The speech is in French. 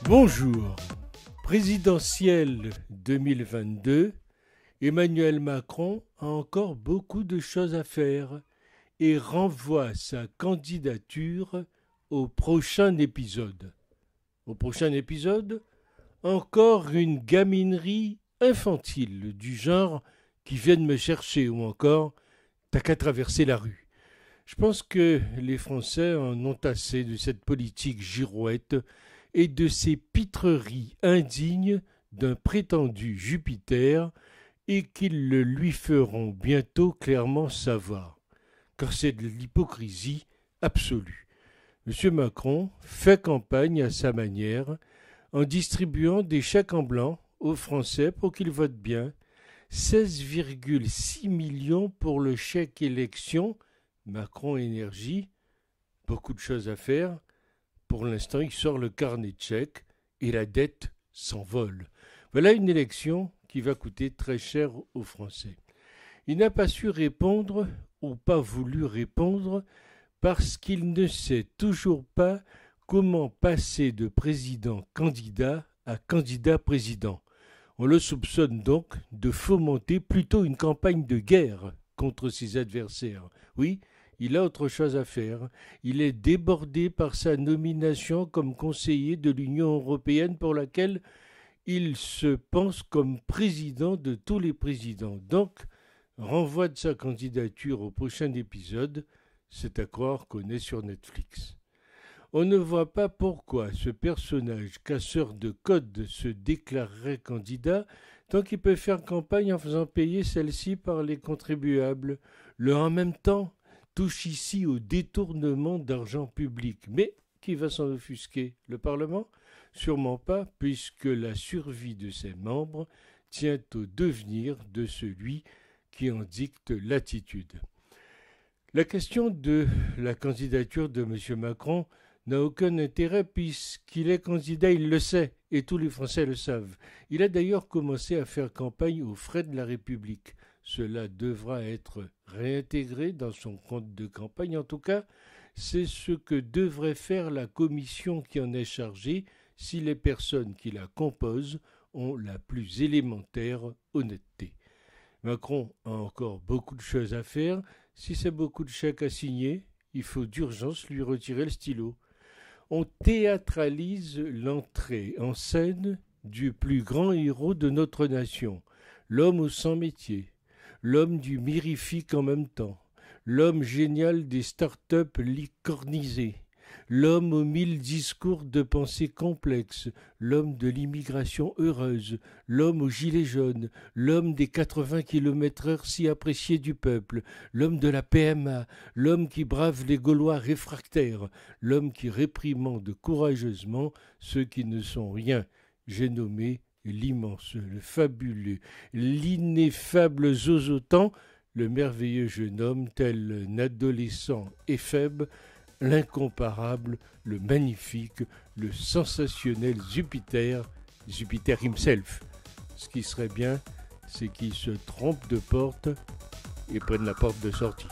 Bonjour. Présidentielle 2022, Emmanuel Macron a encore beaucoup de choses à faire et renvoie sa candidature au prochain épisode. Au prochain épisode, encore une gaminerie infantile du genre qui viennent me chercher ou encore t'as qu'à traverser la rue. Je pense que les Français en ont assez de cette politique girouette et de ces pitreries indignes d'un prétendu Jupiter et qu'ils le lui feront bientôt clairement savoir, car c'est de l'hypocrisie absolue. M. Macron fait campagne à sa manière en distribuant des chèques en blanc aux Français pour qu'ils votent bien, 16,6 millions pour le chèque élection, Macron Énergie, beaucoup de choses à faire. Pour l'instant, il sort le carnet de chèques et la dette s'envole. Voilà une élection qui va coûter très cher aux Français. Il n'a pas su répondre ou pas voulu répondre parce qu'il ne sait toujours pas comment passer de président-candidat à candidat-président. On le soupçonne donc de fomenter plutôt une campagne de guerre contre ses adversaires. Oui, il a autre chose à faire. Il est débordé par sa nomination comme conseiller de l'Union européenne pour laquelle il se pense comme président de tous les présidents. Donc, renvoi de sa candidature au prochain épisode, c'est à croire qu'on est sur Netflix. On ne voit pas pourquoi ce personnage casseur de code se déclarerait candidat tant qu'il peut faire campagne en faisant payer celle-ci par les contribuables. Le en même temps touche ici au détournement d'argent public. Mais qui va s'en offusquer? Le Parlement? Sûrement pas, puisque la survie de ses membres tient au devenir de celui qui en dicte l'attitude. La question de la candidature de M. Macron n'a aucun intérêt puisqu'il est candidat, il le sait, et tous les Français le savent. Il a d'ailleurs commencé à faire campagne aux frais de la République. Cela devra être réintégré dans son compte de campagne. En tout cas, c'est ce que devrait faire la commission qui en est chargée si les personnes qui la composent ont la plus élémentaire honnêteté. Macron a encore beaucoup de choses à faire. Si c'est beaucoup de chèques à signer, il faut d'urgence lui retirer le stylo. On théâtralise l'entrée en scène du plus grand héros de notre nation, l'homme aux 100 métiers, l'homme du mirifique en même temps, l'homme génial des start-up licornisés, l'homme aux 1000 discours de pensée complexes, l'homme de l'immigration heureuse, l'homme aux gilets jaunes, l'homme des 80 km/h si apprécié du peuple, l'homme de la PMA, l'homme qui brave les Gaulois réfractaires, l'homme qui réprimande courageusement ceux qui ne sont rien. J'ai nommé l'immense, le fabuleux, l'ineffable Zozotan, le merveilleux jeune homme tel un adolescent éphèbe, l'incomparable, le magnifique, le sensationnel Jupiter himself. Ce qui serait bien, c'est qu'il se trompe de porte et prenne la porte de sortie.